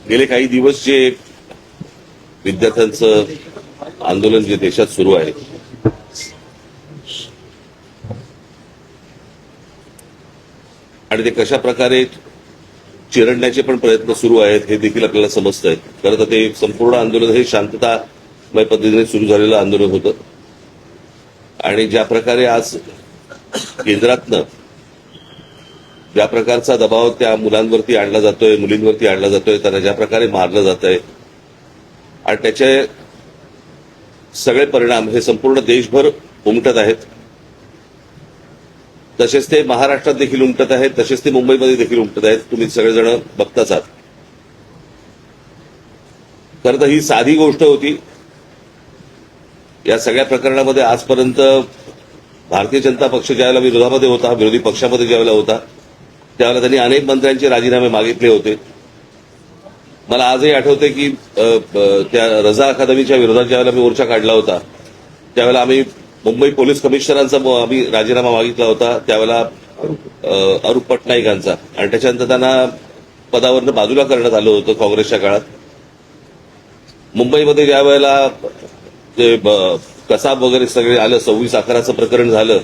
गेले काही दिवस जे विद्यार्थ्यांचं आंदोलन जे देशात सुरू आहे आणि ते कशा प्रकारे चिरडण्याचे पण प्रयत्न सुरू आहेत हे देखील आपल्याला समजतंय. खरं तर ते संपूर्ण आंदोलन हे शांततामय पद्धतीने सुरू झालेलं आंदोलन होतं आणि ज्या प्रकारे आज केंद्रातनं ज्या प्रकारचा दबाव त्या मुलांवरती आणला जातोय, मुलींवरती आणला जातोय, त्यांना ज्या प्रकारे मारलं जात आहे आणि त्याचे सगळे परिणाम हे संपूर्ण देशभर उमटत आहेत. तसेच ते महाराष्ट्रात देखील उमटत आहेत, तसेच ते मुंबईमध्ये देखील उमटत आहेत. तुम्ही सगळेजण बघताच आहात. खरं तर ही साधी गोष्ट होती. या सगळ्या प्रकरणामध्ये आजपर्यंत भारतीय जनता पक्ष ज्यावेळेला विरोधामध्ये होता, विरोधी पक्षामध्ये ज्यावेळेला होता, त्यावेळेला त्यांनी अनेक मंत्र्यांचे राजीनामे मागितले होते. मला आजही आठवते की त्या रजा अकादमीच्या विरोधात ज्यावेळेला मी मोर्चा काढला होता त्यावेळेला आम्ही मुंबई पोलीस कमिशनरांचा आम्ही राजीनामा मागितला होता, त्यावेळेला अरूप पटनाईकांचा, आणि त्याच्यानंतर त्यांना पदावरनं बाजूला करण्यात आलं होतं काँग्रेसच्या काळात. मुंबईमध्ये ज्या वेळेला ते कसाब वगैरे सगळे आलं, 26/11चं प्रकरण झालं,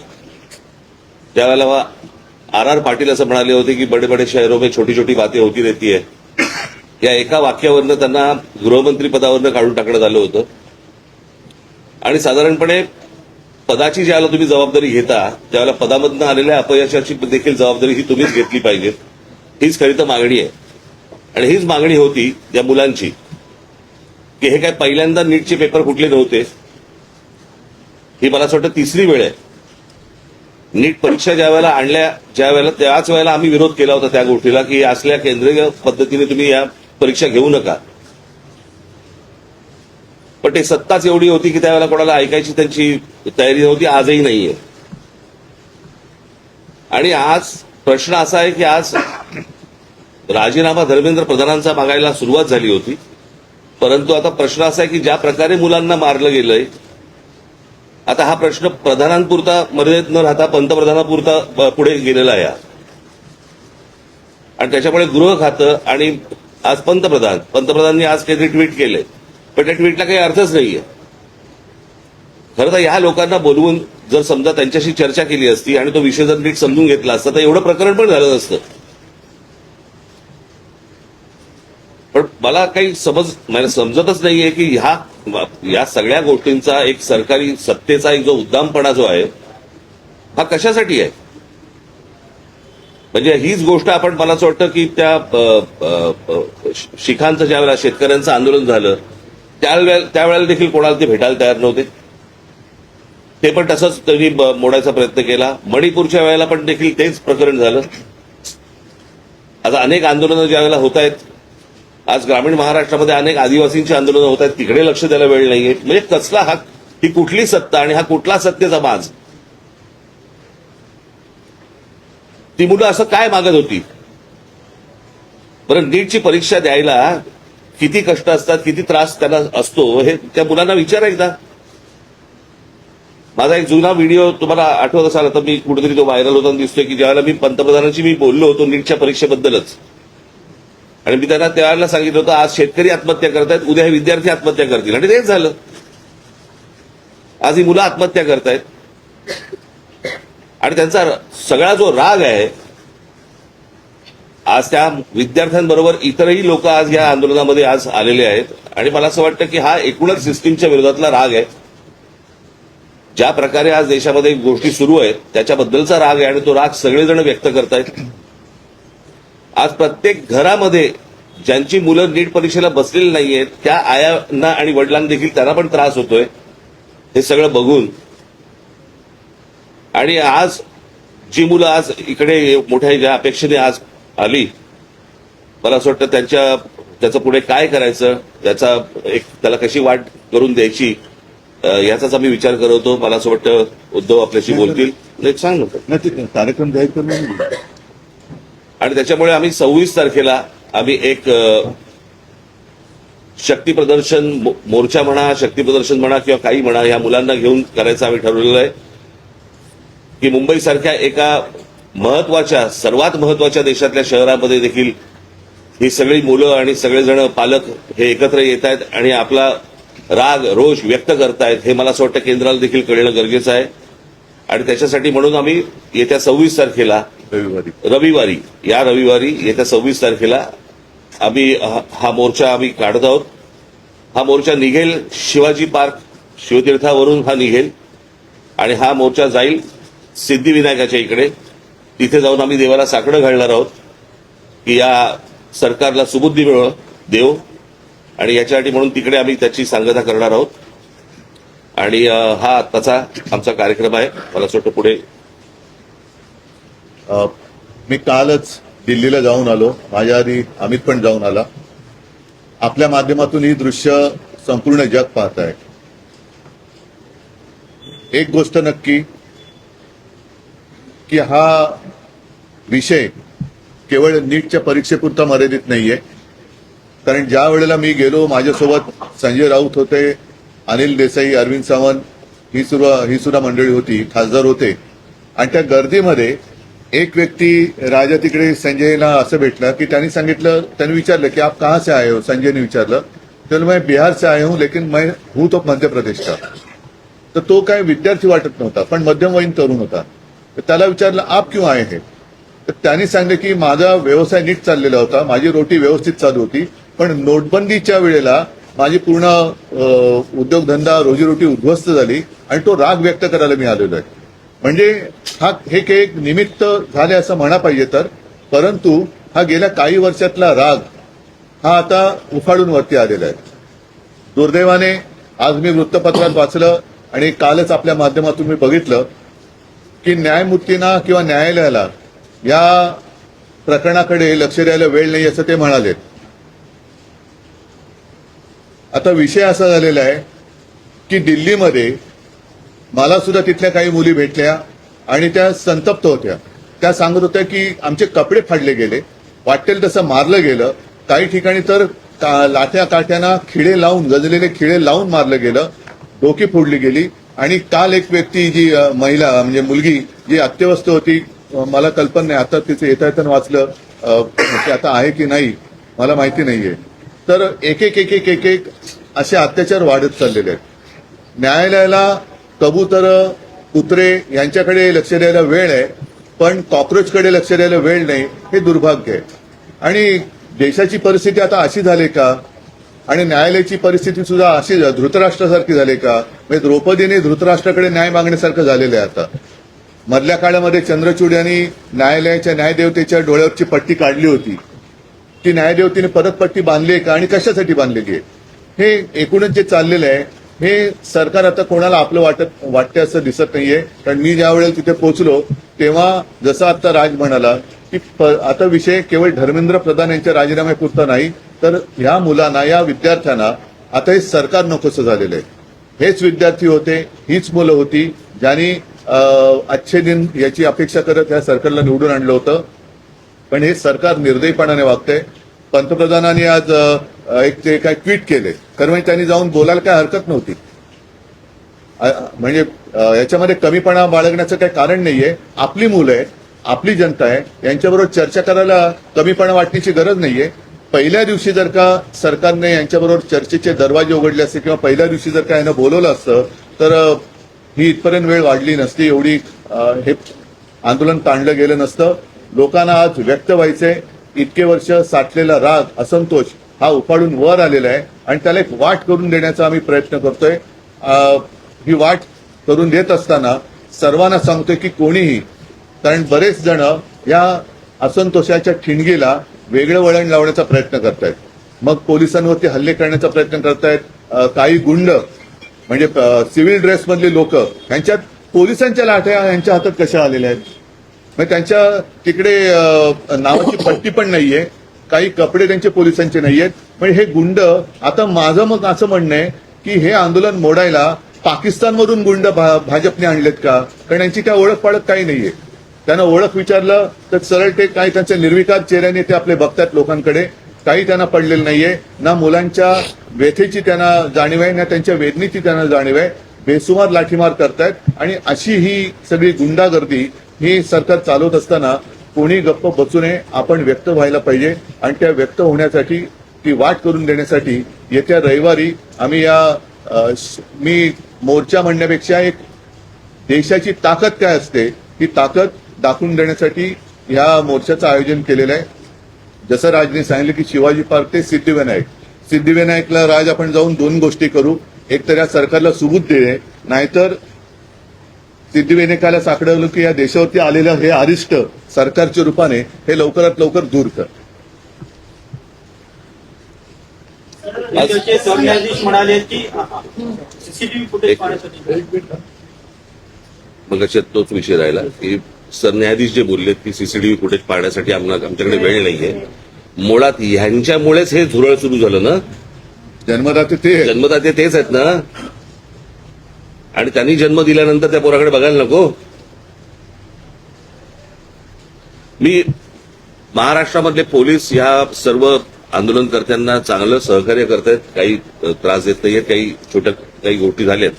त्यावेळेला आर पाटील असं म्हणाले होते की बडे बडे शहरों में छोटी छोटी बातें होती रहती है. या एका वाक्यावरनं त्यांना गृहमंत्री पदावरनं काढून टाकण्यात आलं होतं. आणि साधारणपणे पदाची ज्यावेळेला तुम्ही जबाबदारी घेता त्यावेळेला पदामधनं आलेल्या अपयशाची देखील जबाबदारी ही तुम्हीच घेतली पाहिजे, हीच खरी तर मागणी आहे. आणि हीच मागणी होती या मुलांची की हे काय पहिल्यांदा नीटचे पेपर फुटले नव्हते. ही मला असं वाटतं तिसरी वेळ आहे. नीट परीक्षा ज्या वेळेला आणल्या, ज्या वेळेला त्याच वेळेला आम्ही विरोध केला होता त्या गोष्टीला की असल्या केंद्रीय पद्धतीने तुम्ही या परीक्षा घेऊ नका. पण ते सत्ताच एवढी होती की त्यावेळेला कोणाला ऐकायची त्यांची तयारी नव्हती. आजही नाहीये. आणि आज प्रश्न असा आहे की आज राजीनामा धर्मेंद्र प्रधानांचा मागायला सुरुवात झाली होती, परंतु आता प्रश्न असा आहे की ज्या प्रकारे मुलांना मारलं गेलंय, आता हा प्रश्न प्रधानांपुरता मर्यादित न राहता पंतप्रधानापुरता पुढे गेलेला आहे. आणि त्याच्यामुळे गृह खातं आणि आज पंतप्रधानांनी आज काहीतरी ट्विट केलंय, पण त्या ट्विटला काही अर्थच नाहीये. खरं तर ह्या लोकांना बोलवून जर समजा त्यांच्याशी चर्चा केली असती आणि तो विषय जर नीट समजून घेतला असता तर एवढं प्रकरण पण झालं नसतं. पण मला काही समजतच नाहीये की या सगळ्या गोष्टींचा एक सरकारी सत्तेचा एक जो उद्दामपणा जो आहे हा कशासाठी आहे. म्हणजे हीच गोष्ट आपण, मला असं वाटतं की त्या शिखांचं ज्यावेळेला शेतकऱ्यांचं आंदोलन झालं त्यावेळेला देखील कोणाला ते भेटायला तयार नव्हते. ते पण तसंच त्यांनी मोडायचा प्रयत्न केला. मणिपूरच्या वेळेला पण देखील तेच प्रकरण झालं. आता अनेक आंदोलनं ज्यावेळेला होत आहेत, आज ग्रामीण महाराष्ट्रामध्ये अनेक आदिवासींची आंदोलनं होत आहेत, तिकडे लक्ष द्यायला वेळ नाहीये. म्हणजे कसला हा, ही कुठली सत्ता आणि हा कुठला सत्तेचा बाज. ती मुलं असं काय मागत होती बरं? नीटची परीक्षा द्यायला किती कष्ट असतात, किती त्रास त्यांना असतो हे त्या मुलांना विचारा एकदा. माझा एक जुना व्हिडिओ तुम्हाला आठवत असाल, तर मी कुठेतरी तो व्हायरल होताना दिसतोय की ज्यावेळेला मी पंतप्रधानांशी मी बोललो होतो नीटच्या परीक्षेबद्दलच, आणि मी त्यांना त्यावेळेला सांगितलं होतं आज शेतकरी आत्महत्या करतायत, उद्या हे विद्यार्थी आत्महत्या करतील, आणि तेच झालं. आज ही मुलं आत्महत्या करतायत आणि त्यांचा सगळा जो राग आहे आज त्या विद्यार्थ्यांबरोबर इतरही लोक आज या आंदोलनामध्ये आज आलेले आहेत. आणि मला असं वाटतं की हा एकूणच सिस्टीमच्या विरोधातला राग आहे. ज्या प्रकारे आज देशामध्ये गोष्टी सुरू आहेत त्याच्याबद्दलचा राग आहे आणि तो राग सगळेजण व्यक्त करतायत. आज प्रत्येक घरामध्ये ज्यांची मुलं नीट परीक्षेला बसलेली नाहीयेत त्या आयांना आणि वडिलांना देखील त्यांना पण त्रास होतोय हे सगळं बघून. आणि आज जी मुलं आज इकडे मोठ्या ज्या अपेक्षेने आज आली, मला असं वाटतं त्याचं पुढे काय करायचं, त्याला कशी वाट करून द्यायची याचाच आम्ही विचार करत होतो. मला असं वाटतं उद्धव आपल्याशी बोलतील. नाही सांग ना कार्यक्रम द्यायचा. आणि त्याच्यामुळे आम्ही 26 तारखेला आम्ही एक शक्ती प्रदर्शन मोर्चा म्हणा, शक्ती प्रदर्शन म्हणा किंवा काही म्हणा, या मुलांना घेऊन करायचं आम्ही ठरवलेलं आहे की मुंबईसारख्या एका महत्वाच्या, सर्वात महत्वाच्या देशातल्या शहरामध्ये देखील ही सगळी मुलं आणि सगळेजण पालक हे एकत्र येत आहेत आणि आपला राग रोष व्यक्त करतायत हे मला असं वाटतं केंद्राला देखील कळणं गरजेचं आहे. आणि त्याच्यासाठी म्हणून आम्ही येत्या 26 तारखेला रविवारी येत्या 26 तारखेला आम्ही हा मोर्चा आम्ही काढत आहोत. हा मोर्चा निघेल शिवाजी पार्क शिवतीर्थावरून हा निघेल आणि हा मोर्चा जाईल सिद्धिविनायकाच्या इकडे. तिथे जाऊन आम्ही देवाला साकडं घालणार आहोत की या सरकारला सुबुद्धी देव आणि याच्यासाठी म्हणून तिकडे आम्ही त्याची सांगता करणार आहोत. आणि हा आत्ताचा आमचा कार्यक्रम आहे. मला असं वाटतं पुढे मी कालच दिल्लीला जाऊन आलो. माझ्या आधी अमित पण जाऊन आला. आपल्या माध्यमातून ही दृश्य संपूर्ण जग पाहत आहे. एक गोष्ट नक्की की हा विषय केवळ नीटच्या परीक्षेपुरता मर्यादित नाहीये. कारण ज्या वेळेला मी गेलो माझ्यासोबत संजय राऊत होते, अनिल देसाई, अरविंद सावंत ही सुद्धा मंडळी होती, खासदार होते. आणि त्या गर्दीमध्ये एक व्यक्ती राजा तिकडे संजयला असं भेटला की त्यांनी विचारलं की आप कहाँ से आए हो. संजयने विचारलं तर मैं बिहार से आया हूं लेकिन मैं हूं तो मध्य प्रदेश का. तर तो काय विद्यार्थी वाटत नव्हता पण मध्यमवयीन तरुण होता. तर त्याला विचारलं आप क्यों आए हैं. तर त्यांनी सांगितलं की माझा व्यवसाय नीट चाललेला होता, माझी रोटी व्यवस्थित चालू होती, पण नोटबंदीच्या वेळेला माझी पूर्ण उद्योगधंदा रोजीरोटी उद्ध्वस्त झाली आणि तो राग व्यक्त करायला मी आलेलो आहे. म्हणजे हे एक निमित्त झाले असं म्हणा पाहिजे तर, परंतु हा गेल्या काही वर्षातला राग हा आता उफाडून वरती आलेला आहे. दुर्दैवाने आज मी वृत्तपत्रात वाचलं आणि कालच आपल्या माध्यमातून मी बघितलं की न्यायमूर्तींना किंवा न्यायालयाला या प्रकरणाकडे लक्ष द्यायला वेळ नाही असं ते म्हणाले. आता विषय असा झालेला आहे की दिल्लीमध्ये मला सुद्धा तिथल्या काही मुली भेटल्या आणि त्या संतप्त होत्या. त्या सांगत होत्या की आमचे कपडे फाडले गेले, वाटेल तसं मारलं गेलं, काही ठिकाणी तर लाठ्या काठ्यांना खिळे लावून, गजलेले खिळे लावून मारलं गेलं, डोकी फोडली गेली. आणि काल एक व्यक्ती जी महिला म्हणजे मुलगी जी अत्यवस्थ होती, मला कल्पना नाही आता तिचं येता येताना वाचलं की आता आहे की नाही मला माहिती नाहीये. तर एक एक असे अत्याचार वाढत चाललेले आहेत. न्यायालयाला कबूतर, कुत्रे यांच्याकडे लक्ष द्यायला वेळ आहे पण कॉक्रोचकडे लक्ष द्यायला वेळ नाही, हे दुर्भाग्य आहे. आणि देशाची परिस्थिती आता अशी झाली का आणि न्यायालयाची परिस्थिती सुद्धा अशी धृतराष्ट्रासारखी झाली का. म्हणजे द्रौपदीने धृतराष्ट्राकडे न्याय मागण्यासारखं झालेलं आहे आता. मधल्या काळामध्ये चंद्रचूड यांनी न्यायालयाच्या न्यायदेवतेच्या डोळ्यावरची पट्टी काढली होती. ती न्यायदेवतेने परत पट्टी बांधली का आणि कशासाठी बांधलेली आहे. हे एकूणच जे चाललेलं आहे हे सरकार आता कोणाला आपलं वाटते असं दिसत नाहीये. कारण मी ज्या वेळेला तिथे पोहोचलो तेव्हा जसं आता राज म्हणाला की आता विषय केवळ धर्मेंद्र प्रधान यांच्या राजीनाम्यापुरता नाही तर ह्या मुलांना, या विद्यार्थ्यांना आता हे सरकार नकोसं झालेलं आहे. हेच विद्यार्थी होते, हीच मुलं होती ज्यांनी अच्छे दिन याची अपेक्षा करत या सरकारला निवडून आणलं होतं. पण हे सरकार निर्दयीपणाने वागतंय. पंतप्रधानांनी आज ते काय ट्विट केले, कारण म्हणजे त्यांनी जाऊन बोलायला काय हरकत नव्हती. म्हणजे याच्यामध्ये कमीपणा बाळगण्याचं काही कारण नाहीये. आपली मुलं आहेत, आपली जनता आहे, यांच्याबरोबर चर्चा करायला कमीपणा वाटण्याची गरज नाहीये. पहिल्या दिवशी जर का सरकारने यांच्याबरोबर चर्चेचे दरवाजे उघडले असते किंवा पहिल्या दिवशी जर का यांना बोलवलं असतं तर ही इथपर्यंत वेळ वाढली नसती, एवढी हे आंदोलन ताणलं गेलं नसतं. लोकांना आज व्यक्त व्हायचंय. इतके वर्ष साठलेला राग, असंतोष हा उफाडून वर आलेला आहे आणि त्याला एक वाट करून देण्याचा आम्ही प्रयत्न करतोय. ही वाट करून देत असताना सर्वांना सांगतोय की कोणीही, कारण बरेच जण या असंतोषाच्या ठिणगीला वेगळं वळण लावण्याचा प्रयत्न करतायत. मग पोलिसांवरती हल्ले करण्याचा प्रयत्न करतायत. काही गुंड म्हणजे सिव्हिल ड्रेस मधले लोक, यांच्यात पोलिसांच्या लाठ्या यांच्या हातात कशा आलेल्या आहेत. मग त्यांच्या तिकडे नावाची पट्टी पण नाहीये, काही कपडे त्यांचे पोलिसांचे नाहीयेत. म्हणजे हे गुंड, आता माझं मग असं म्हणणं आहे की हे आंदोलन मोडायला पाकिस्तानमधून गुंड भाजपने आणलेत का. कारण यांची काय ओळख पाळख काही नाहीये. त्यांना ओळख विचारलं तर सरळ ते काही त्यांच्या निर्विकार चेहऱ्याने ते आपले बघतात लोकांकडे. काही त्यांना पडलेलं नाहीये. ना मुलांच्या व्यथेची त्यांना जाणीव आहे, ना त्यांच्या वेदनेची त्यांना जाणीव आहे. बेसुमार लाठीमार करतायत आणि अशी ही सगळी गुंडागर्दी ही सरकार चालवत असताना कोणी गप्प बसू नये, आपण व्यक्त व्हायला पाहिजे आणि त्या व्यक्त होण्यासाठी ती वाट करून देण्यासाठी येत्या रविवारी आम्ही मी मोर्चा म्हणण्यापेक्षा एक देशाची ताकद काय असते ही ताकद दाखवून देण्यासाठी या मोर्चाचं आयोजन केलेलं आहे. जसं राजने सांगितलं की शिवाजी पार्क ते सिद्धिविनायकला राज आपण जाऊन दोन गोष्टी करू. एक तर या सरकारला सुबूत देणे, नाहीतर सिद्धिविनायकाला साकडवलं की या देशावरती आलेलं हे अरिष्ट सरकारच्या रूपाने हे लवकरात लवकर दूर कर. राज्याचे सरन्यायाधीश म्हणाले की सीसीटीव्ही फुटेज पाहण्यासाठी मग तोच विषय राहिला की सरन्यायाधीश जे बोललेत की सीसीटीव्ही फुटेज पाहण्यासाठी आमच्याकडे वेळ नाहीये. मुळात ह्यांच्यामुळेच हे झुरळ सुरू झालं ना. जन्मदाते ते जन्मदाते तेच आहेत ना, आणि त्यांनी जन्म दिल्यानंतर त्या पोराकडे बघायला नको. मी महाराष्ट्रामधले पोलीस ह्या सर्व आंदोलनकर्त्यांना चांगलं सहकार्य करतायत, काही त्रास देत नाहीयेत, काही गोष्टी झाल्यात.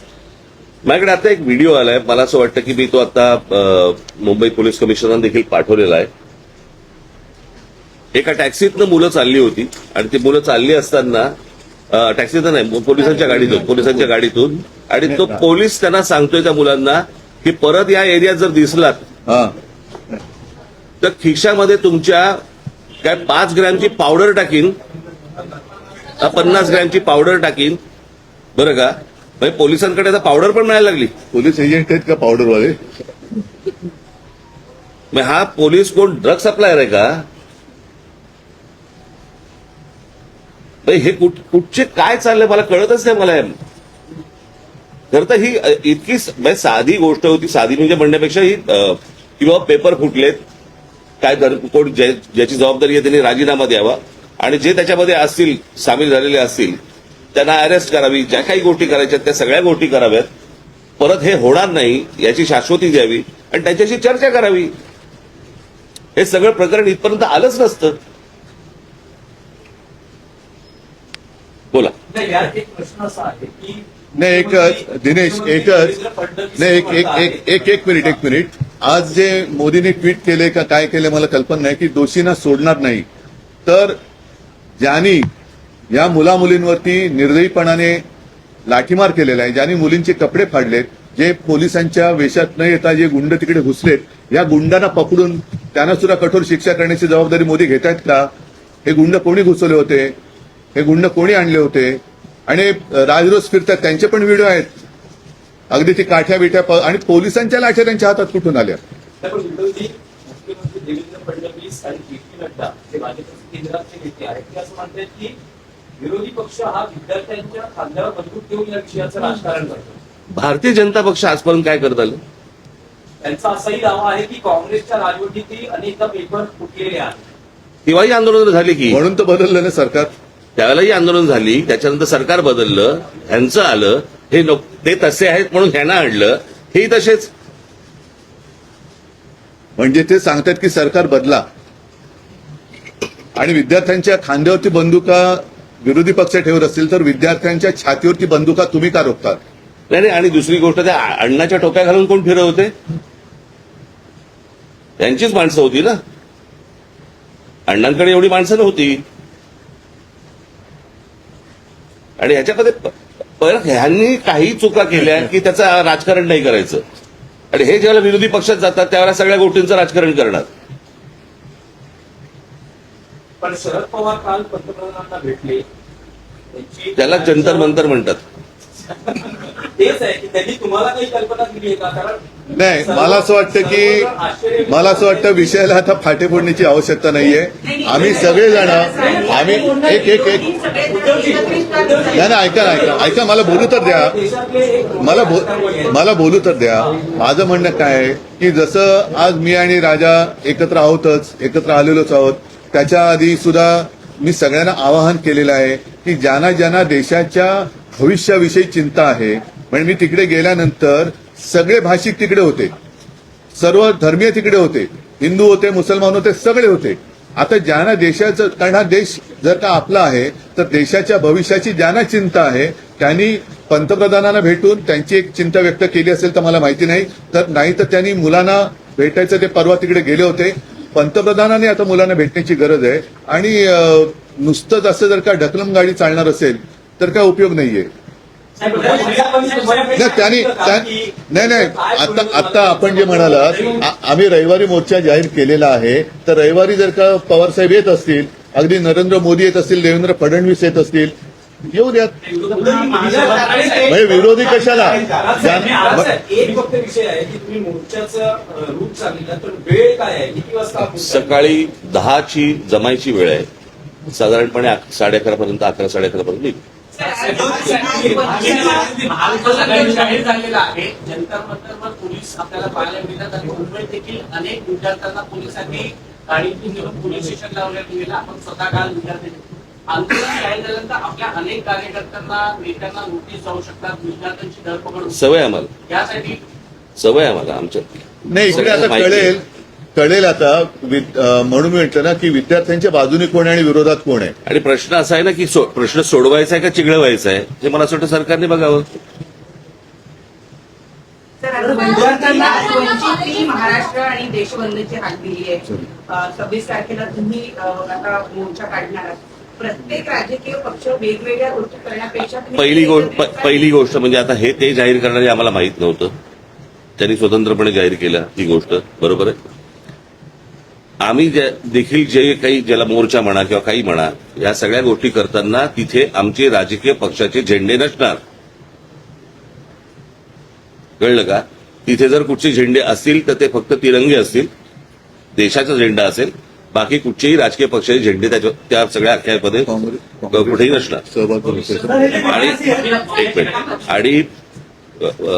माझ्याकडे आता एक व्हिडिओ आलाय, मला असं वाटतं की मी तो आता मुंबई पोलीस कमिशनरना देखील पाठवलेला आहे. एका टॅक्सीतनं मुलं चालली होती आणि ती मुलं चालली असताना टॅक्सीतनं नाही, पोलिसांच्या गाडीतून आणि तो पोलीस त्यांना सांगतोय त्या मुलांना की परत या एरियात जर दिसलात हा तर खिशामध्ये तुमच्या काय 5 ग्रॅमची पावडर टाकीन, 50 ग्रॅमची पावडर टाकीन, बरं का. म्हणजे पोलिसांकडे आता पावडर पण मिळायला लागली. पोलीस एजंट आहेत का पावडरवाले? मग हा पोलीस कोण ड्रग सप्लायर आहे का? हे कुठचे काय चाललंय मला कळतच नाही. मला खरं तर ही इतकी साधी गोष्ट होती, साधी म्हणजे म्हणण्यापेक्षा ही किंवा पेपर फुटलेत, काय कोण ज्याची जबाबदारी आहे त्यांनी राजीनामा द्यावा आणि जे त्याच्यामध्ये असतील सामील झालेले असतील त्यांना अरेस्ट करावी. ज्या काही गोष्टी करायच्या त्या सगळ्या गोष्टी कराव्यात. परत हे होणार नाही याची शाश्वती द्यावी आणि त्यांच्याशी चर्चा करावी. हे सगळं प्रकरण इथपर्यंत आलंच नसतं. बोला. नाही, यात एक प्रश्न असा आहे की नाही दिनेश एक मिनिट आज जे मोदीने ट्विट केले का काय केले मला कल्पना नाही की दोषींना सोडणार नाही, तर ज्यांनी या मुलामुलींवरती निर्दयीपणाने लाठीमार केलेला आहे, ज्यांनी मुलींचे कपडे फाडलेत, जे पोलिसांच्या वेशात न येता जे गुंड तिकडे घुसलेत, या गुंडांना पकडून त्यांना सुद्धा कठोर शिक्षा करण्याची जबाबदारी मोदी घेत आहेत का? हे गुंड कोणी घुसवले होते? हे गुंड कोणी आणले होते? आणि राजरोज फिरतात त्यांचे पण व्हिडिओ आहेत. अगदी ती काठ्या बिठ्या आणि पोलिसांच्या लाठ्या त्यांच्या हातात कुठून आल्या? मुख्यमंत्री देवेंद्र फडणवीस आणि जे पी नड्डा जे भाजपचे केंद्राचे नेते आहेत ते असं म्हणतात की विरोधी पक्ष हा विद्यार्थ्यांच्या खांद्यावर बंदूक ठेवून या विषयाचं राजकारण करतो. भारतीय जनता पक्ष आजपर्यंत काय करत आलं? त्यांचा असाही दावा आहे की काँग्रेसच्या राजवटीतही अनेकदा पेपर फुटलेले आहेत. तेव्हाही आंदोलन झाली की, म्हणून तर बदललं ना सरकार. त्यावेळेलाही आंदोलन झाली, त्याच्यानंतर सरकार बदललं, ह्यांचं आलं. हे ते तसे आहेत म्हणून ह्यांना आणलं, हेही तसेच. म्हणजे ते सांगतात की सरकार बदला आणि विद्यार्थ्यांच्या खांद्यावरती बंदुका विरोधी पक्ष ठेवत असतील तर विद्यार्थ्यांच्या छातीवरती बंदुका तुम्ही का रोखतात? नाही, आणि दुसरी गोष्ट त्या अण्णाच्या टोप्या घालून कोण फिरवते? त्यांचीच माणसं होती ना. अण्णांकडे एवढी माणसं नव्हती. आणि ह्याच्यामध्ये परत ह्यांनी काही चुका केल्या की त्याचं राजकारण नाही करायचं. आणि हे ज्यावेळेला विरोधी पक्षात जातात त्यावेळेला सगळ्या गोष्टींचं राजकारण करणार. पण शरद पवार काल पंतप्रधानांना भेटले, त्याला जंतर मंतर म्हणतात. तेच आहे की त्यांनी तुम्हाला काही कल्पना दिली आहे का? कारण नाही, मला असं वाटतं विषयाला आता फाटे फोडण्याची आवश्यकता नाहीये. आम्ही सगळेजण आम्ही एक ऐका मला बोलू तर द्या. मला बोलू तर द्या. माझं म्हणणं काय आहे की जसं आज मी आणि राजा एकत्र आलेलोच आहोत, त्याच्या आधी सुद्धा मी सगळ्यांना आवाहन केलेलं आहे की ज्यांना देशाच्या भविष्याविषयी चिंता आहे. म्हणजे मी तिकडे गेल्यानंतर सगळे भाषिक तिकडे होते, सर्व धर्मीय तिकडे होते, हिंदू होते, मुसलमान होते, सगळे होते. आता ज्यांना देशाचं, कारण हा देश जर का आपला आहे तर देशाच्या भविष्याची ज्यांना चिंता आहे त्यांनी पंतप्रधानांना भेटून त्यांची एक चिंता व्यक्त केली असेल तर मला माहिती नाही. तर त्यांनी मुलांना भेटायचं, ते परवा तिकडे गेले होते. पंतप्रधानांनी आता मुलांना भेटण्याची गरज आहे आणि नुसतंच असं जर का ढकलम गाडी चालणार असेल तर काय उपयोग नाहीये. नाही त्यांनी नाही आता आपण जे म्हणालात आम्ही रविवारी मोर्चा जाहीर केलेला आहे, तर रविवारी जर का पवार साहेब येत असतील, अगदी नरेंद्र मोदी येत असतील, देवेंद्र फडणवीस येत असतील, येऊ द्यात. म्हणजे विरोधी कशाला? एक फक्त विषय आहे की तुम्ही मोर्चाचं रूट सांगितलं, तर वेळ काय आहे, किती वाजता? सकाळी 10ची जमायची वेळ आहे, साधारणपणे 11:30 पर्यंत, 11-11:30 पर्यंत निघू. जाहीर झालेला आहे. जंतर मंतरवर पोलीस आपल्याला पाहायला मिळतात आणि मुंबईत देखील अनेक विद्यार्थ्यांना पोलिसांनी गाडीतून घेऊन पोलीस स्टेशन लावण्यात गेलं. आपण स्वतः काल विद्यार्थी आंदोलन जाहीर झाल्यानंतर आपल्या अनेक कार्यकर्त्यांना नेत्यांना नोटीस जाऊ शकतात, विद्यार्थ्यांची धरपकड. सवय आम्हाला, यासाठी सवय आम्हाला आमच्या नाही इकडे आता कळेल आता म्हणून मी म्हटलं ना की विद्यार्थ्यांच्या बाजूने कोण आहे आणि विरोधात कोण आहे. आणि प्रश्न असा आहे ना की प्रश्न सोडवायचा आहे का चिघळवायचा आहे, हे मला असं वाटतं सरकारने बघावं. विद्यार्थ्यांना वंचितनी महाराष्ट्र आणि देशबंधूची हाक दिली आहे. 26 तारखेला तुम्ही आता मोर्चा काढणार आहात. प्रत्येक राजकीय पक्ष वेगवेगळ्या गोष्टी करण्यापेक्षा पहिली गोष्ट म्हणजे आता हे ते जाहीर करणारे आम्हाला माहित नव्हतं, त्यांनी स्वतंत्रपणे जाहीर केलं ही गोष्ट, बरोबर आहे. आम्ही देखील जे काही ज्याला मोर्चा म्हणा किंवा काही म्हणा, या सगळ्या गोष्टी करताना तिथे आमचे राजकीय पक्षाचे झेंडे नसणार, कळलं का? तिथे जर कुठचे झेंडे असतील तर ते फक्त तिरंगे असतील, देशाचा झेंडा असेल, बाकी कुठचेही राजकीय पक्षाचे झेंडे त्या सगळ्या अख्यामध्ये कुठेही नसणार. आणि एक मिनिट, आणि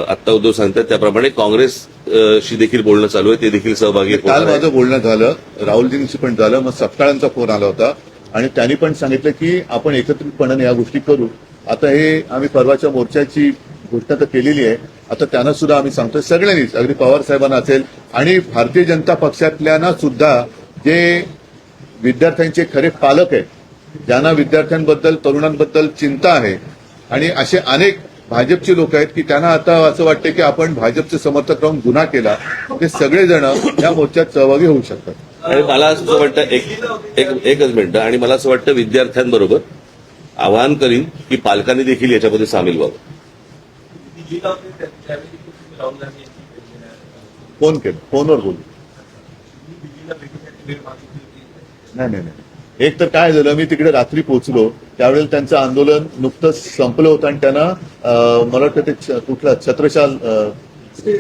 आत्ता उद्धव सांगतात त्याप्रमाणे काँग्रेसशी देखील बोलणं चालू आहे, ते देखील सहभागी. काल माझं बोलणं झालं, राहुलजींशी पण झालं, मग सपकाळांचा फोन आला होता आणि त्यांनी पण सांगितलं की आपण एकत्रितपणे या गोष्टी करू. आता हे आम्ही परवाच्या मोर्चाची घोषणा तर केलेली आहे, आता त्यांना सुद्धा आम्ही सांगतोय सगळ्यांनीच, अगदी पवार साहेबांना असेल आणि भारतीय जनता पक्षातल्यांना सुद्धा, जे विद्यार्थ्यांचे खरे पालक आहेत, ज्यांना विद्यार्थ्यांबद्दल तरुणांबद्दल चिंता आहे, आणि असे अनेक भाजपची लोक आहेत की त्यांना आता असं वाटतं की आपण भाजपचे समर्थक राहून गुन्हा केला, ते सगळेजण या मोर्चात सहभागी होऊ शकतात. आणि मला असं वाटतं एकच मिनिटं, आणि मला असं वाटतं विद्यार्थ्यांबरोबर आवाहन करीन की पालकांनी देखील याच्यामध्ये सामील व्हावं. फोन केलं, फोनवर बोलू. नाही, एक तर काय झालं, मी तिकडे रात्री पोहोचलो त्यावेळेला त्यांचं आंदोलन नुकतंच संपलं होतं आणि त्यांना मला वाटतं ते कुठलं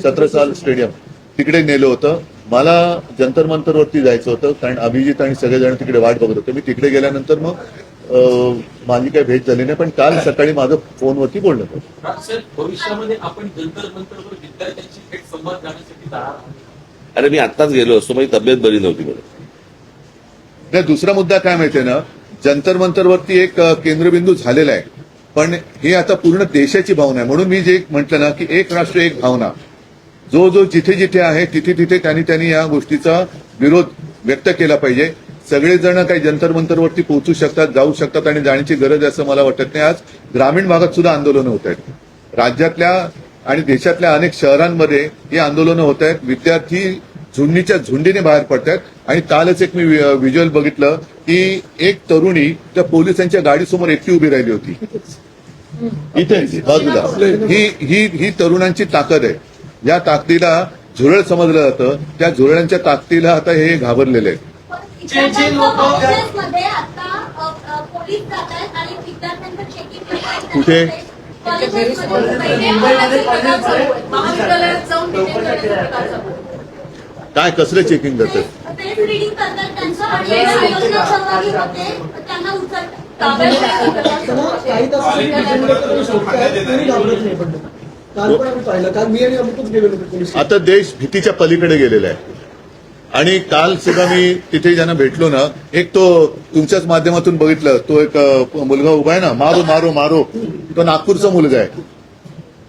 छत्रसाल स्टेडियम तिकडे नेलं होतं. मला जंतर मंतरवरती जायचं होतं कारण अभिजित आणि सगळेजण तिकडे वाट बघत होते. मी तिकडे गेल्यानंतर मग माझी काही भेट झाली नाही, पण काल सकाळी माझं फोनवरती बोलणं होतं. सर, भविष्यामध्ये आपण जंतर मंतरवर विद्यार्थ्यांशी थेट संवाद करण्यासाठी जाणार आहोत. अरे मी आत्ताच गेलो असतो, माझी तब्येत बरी नव्हती म्हणून. नाही, दुसरा मुद्दा काय माहितीये ना, जंतर मंतरवरती एक केंद्रबिंदू झालेला आहे, पण हे आता पूर्ण देशाची भावना आहे. म्हणून मी जे म्हटलं ना की एक राष्ट्र एक भावना, जो जो जिथे जिथे आहे तिथे तिथे त्यांनी या गोष्टीचा विरोध व्यक्त केला पाहिजे. सगळेजण काही जंतर मंतरवरती पोहोचू शकतात, जाऊ शकतात आणि जाण्याची गरज आहे असं मला वाटत नाही. आज ग्रामीण भागात सुद्धा आंदोलनं होत आहेत, राज्यातल्या आणि देशातल्या अनेक शहरांमध्ये ही आंदोलनं होत आहेत. विद्यार्थी झुंडीच्या झुंडीने बाहेर पडतात. आणि कालच एक मी व्हिज्युअल बघितलं की एक तरुणी त्या पोलिसांच्या गाडीसमोर एकटी उभी राहिली होती, इथे बाजूला. ही तरुणांची ताकद आहे. या ताकदीला झुरळ समजलं जातं, त्या झुरळांच्या ताकदीला आता हे घाबरलेले आहेत. कुठे काय कसलं चेकिंग करतात? आता देश भीतीच्या पलीकडे गेलेला आहे. आणि काल सुद्धा मी तिथे ज्यांना भेटलो ना, एक तो तुमच्याच माध्यमातून बघितलं, तो एक मुलगा उभा आहे ना, मारो मारो मारो, तो नागपूरचा मुलगा आहे.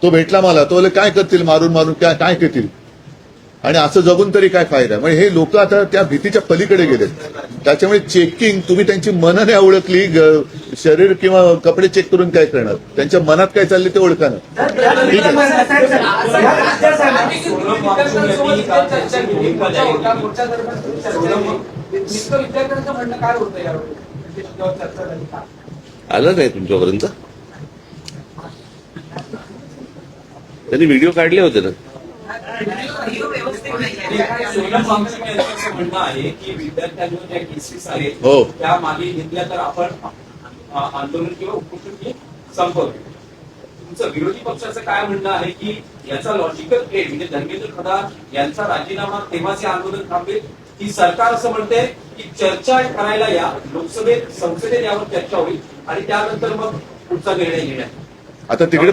तो भेटला मला, तो बोले काय करतील मारून मारून, काय करतील. आणि असं जगून तरी काय फायदा. म्हणजे हे लोक आता त्या भीतीच्या पलीकडे गेलेत. त्याच्यामुळे चेकिंग तुम्ही त्यांची मनं नाही ओळखली, शरीर किंवा कपडे चेक करून काय करणार, त्यांच्या मनात काय चालले ते ओळखा ना. ठीक आहे. विद्यार्थ्यांचं म्हणणं काय होतं यावर चर्चा झाली का? आलं नाही तुमच्यापर्यंत? त्यांनी व्हिडिओ काढले होते ना. व्यवस्थित नाही सोनम वांगचुक यांचं असं म्हणणं आहे की विद्यार्थ्यांवर ज्या केसेस आहेत हो. त्या मागे घेतल्या तर आपण आंदोलन किंवा उपोषण संपवू. तुमचं विरोधी पक्षाचं काय म्हणणं आहे की याचा लॉजिकल एंड म्हणजे धर्मेंद्र प्रधान यांचा राजीनामा तेव्हाचे आंदोलन थांबेल, की सरकार असं म्हणते की चर्चा करायला या, लोकसभेत संसदेत यावर चर्चा होईल आणि त्यानंतर मग पुढचा निर्णय घेण्यात. आता तिकडे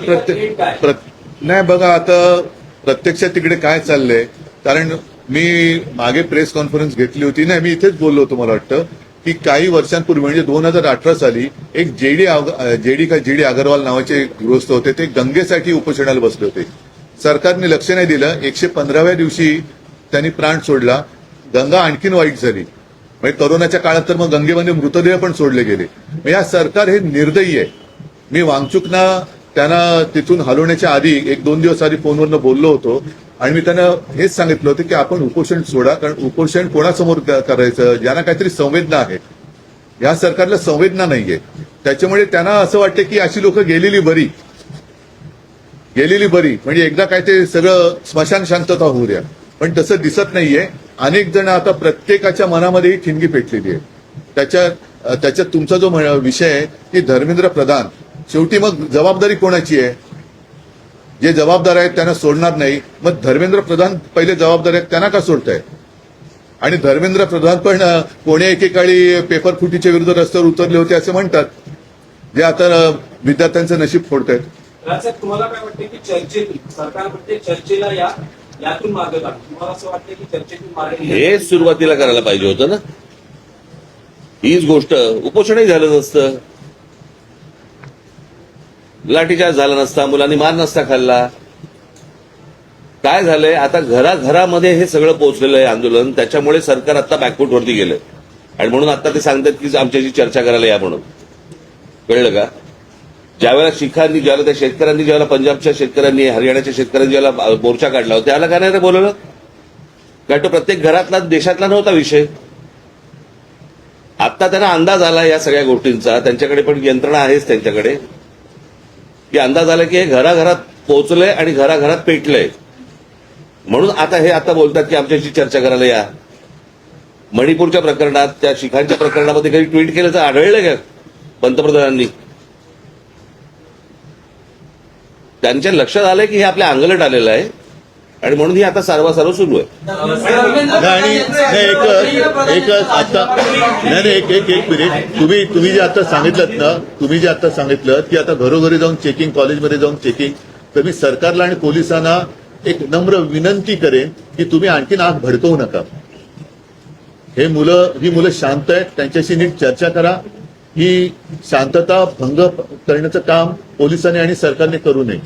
नाही बघा, आता प्रत्यक्षात तिकडे काय चाललंय, कारण मी मागे प्रेस कॉन्फरन्स घेतली होती ना, मी इथेच बोललो होतो, मला वाटतं की काही वर्षांपूर्वी म्हणजे 2018 साली एक जेडी अगरवाल नावाचे गृहस्थ होते, ते गंगेसाठी उपोषणाला बसले होते. सरकारने लक्ष नाही दिलं. 115व्या दिवशी त्यांनी प्राण सोडला. गंगा आणखीन वाईट झाली. म्हणजे करोनाच्या काळात तर मग गंगेमध्ये मृतदेह पण सोडले गेले. या सरकार हे निर्दयी आहे. मी वांगचुकना त्यांना तिथून हलवण्याच्या आधी 1-2 दिवस आधी फोनवरनं बोललो होतो आणि मी त्यांना हेच सांगितलं होतं की आपण उपोषण सोडा, कारण उपोषण कोणासमोर करायचं, ज्यांना काहीतरी संवेदना आहे. या सरकारला संवेदना नाहीये. त्याच्यामुळे त्यांना असं वाटतं की अशी लोक गेलेली बरी, म्हणजे एकदा काय ते सगळं स्मशान शांतता होऊ द्या. पण तसं दिसत नाहीये. अनेक जण आता प्रत्येकाच्या मनामध्ये ही ठिणगी पेटलेली आहे. त्याच्यात तुमचा जो विषय आहे की धर्मेंद्र प्रधान, शेवटी मग जबाबदारी कोणाची आहे? जे जबाबदार आहेत त्यांना सोडणार नाही. मग धर्मेंद्र प्रधान पहिले जबाबदार आहेत, त्यांना का सोडताय? आणि धर्मेंद्र प्रधान पण कोणी एकेकाळी पेपर फुटीच्या विरुद्ध रस्त्यावर उतरले होते असं म्हणतात, जे आता विद्यार्थ्यांचं नशीब फोडतायत. राजसाहेब, तुम्हाला काय वाटतं की चर्चेतून सरकार म्हणते चर्चेला या, यातून मार्ग काढा, तुम्हाला असं वाटतं की चर्चेतून मार्ग हे सुरुवातीला करायला पाहिजे होतं ना. हीच गोष्ट उपोषणही झालं नसतं, लाठीचार्ज झाला नसता, मुलांनी मार नसता खाल्ला. काय झालंय, आता घराघरामध्ये हे सगळं पोहोचलेलं आहे आंदोलन. त्याच्यामुळे सरकार आता बॅकफूट वरती गेलंय आणि म्हणून आता ते सांगतात की आमच्याशी चर्चा करायला या म्हणून. कळलं का? ज्यावेळेला शिखांनी, ज्यावेळेला त्या शेतकऱ्यांनी, ज्यावेळेला पंजाबच्या शेतकऱ्यांनी, हरियाणाच्या शेतकऱ्यांनी ज्यावेळेला मोर्चा काढला होता, त्याला काय नाही रे बोलवलं? कारण तो प्रत्येक घरातला, देशातला नव्हता विषय. आता त्यांना अंदाज आला या सगळ्या गोष्टींचा, त्यांच्याकडे पण यंत्रणा आहेच त्यांच्याकडे, की अंदाज आला की हे घराघरात पोहोचलंय आणि घराघरात पेटलंय. म्हणून आता हे आता बोलतात की आमच्याशी चर्चा करायला या. मणिपूरच्या प्रकरणात, त्या शिखांच्या प्रकरणामध्ये काही ट्विट केलं तर आढळलं का पंतप्रधानांनी? त्यांच्या लक्षात आलंय की हे आपल्या अंगलट आलेलं आहे आणि म्हणून ही आता सारवासारव सुरू आहे. आणि एकच आता एक मिनिट, तुम्ही जे आता सांगितलं ना, तुम्ही जे आता सांगितलं की आता घरोघरी जाऊन चेकिंग, कॉलेजमध्ये जाऊन चेकिंग, तर मी सरकारला आणि पोलिसांना एक नम्र विनंती करेन की तुम्ही आणखीन आग भडकवू नका. ही मुलं शांत आहेत, त्यांच्याशी नीट चर्चा करा. ही शांतता भंग करण्याचं काम पोलिसांनी आणि सरकारने करू नये.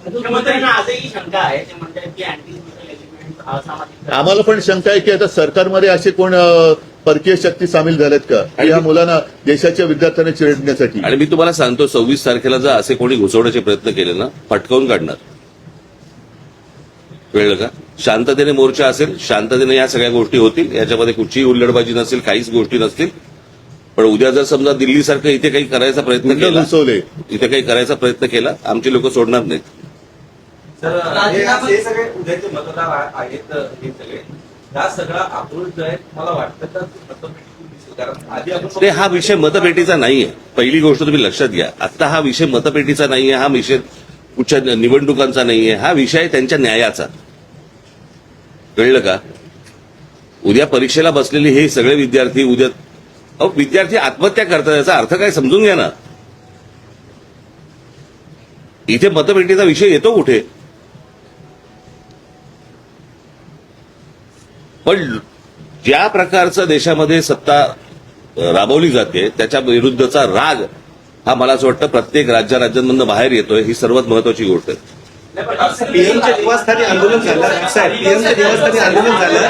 मुख्यमंत्र्यांना आजही शंका आहे, ते म्हणतात की अँटी सोशल एलिमेंट असामाजिक. आम्हाला पण शंका आहे की आता सरकारमध्ये असे कोण परकीय शक्ती सामील झाल्यात का की या मुलांना, देशाच्या विद्यार्थ्यांना चिरडण्यासाठी. आणि मी तुम्हाला सांगतो, 26 तारखेला जर असे कोणी घुसवण्याचे प्रयत्न केले ना, फटकावून काढणार. कळलं का? शांततेने मोर्चा असेल, शांततेने या सगळ्या गोष्टी होतील, याच्यामध्ये कुठचीही हुल्लडबाजी नसेल, काहीच गोष्टी नसतील. पण उद्या जर समजा दिल्लीसारखं इथे काही करायचा प्रयत्न केला, इथे काही करायचा प्रयत्न केला, आमची लोक सोडणार नाहीत. सर, हे सगळे उद्याचे मतदार आहेत, हे सगळे हा सगळा आक्रोश जो आहे मला वाटतं तर मतपेटीतून दिसेल. कारण आधी आपण हा विषय मतपेटीचा नाहीये. पहिली गोष्ट तुम्ही लक्षात घ्या, आता हा विषय मतपेटीचा नाहीये, हा विषय कुठच्या निवडणुकांचा नाहीये, हा विषय त्यांच्या न्यायाचा. कळलं का? उद्या परीक्षेला बसलेले हे सगळे विद्यार्थी विद्यार्थी आत्महत्या करतात, याचा अर्थ काय समजून घ्या ना. इथे मतपेटीचा विषय येतो कुठे? पण ज्या प्रकारचं देशामध्ये सत्ता राबवली जाते त्याच्या विरुद्धचा राग हा मला असं वाटतं प्रत्येक राज्यांमधून बाहेर येतोय. ही सर्वात महत्वाची गोष्ट आहे. पीएमच्या निवासस्थानी आंदोलन झालं साहेब, पीएमच्या निवासस्थानी आंदोलन झालं,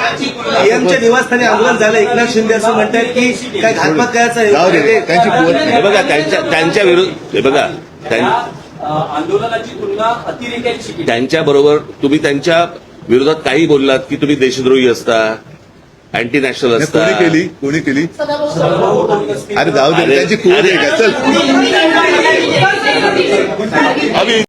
पीएमच्या निवासस्थानी आंदोलन झालं. एकनाथ शिंदे असं म्हणतात की काय घातपात करायचं जाऊ दे आहे. त्यांची कुवत हे नाही. बघा त्यांच्या विरुद्ध हे बघा आंदोलनाची तुलना अतिरेक्याची केली. त्यांच्या बरोबर तुम्ही त्यांच्या विरोधात काही बोललात की तुम्ही देशद्रोही असता, अँटी नॅशनल नाही, असता. कोणी केली सदाभाऊ अरे जाऊ दे अरे- त्यांची कुवत आहे का चल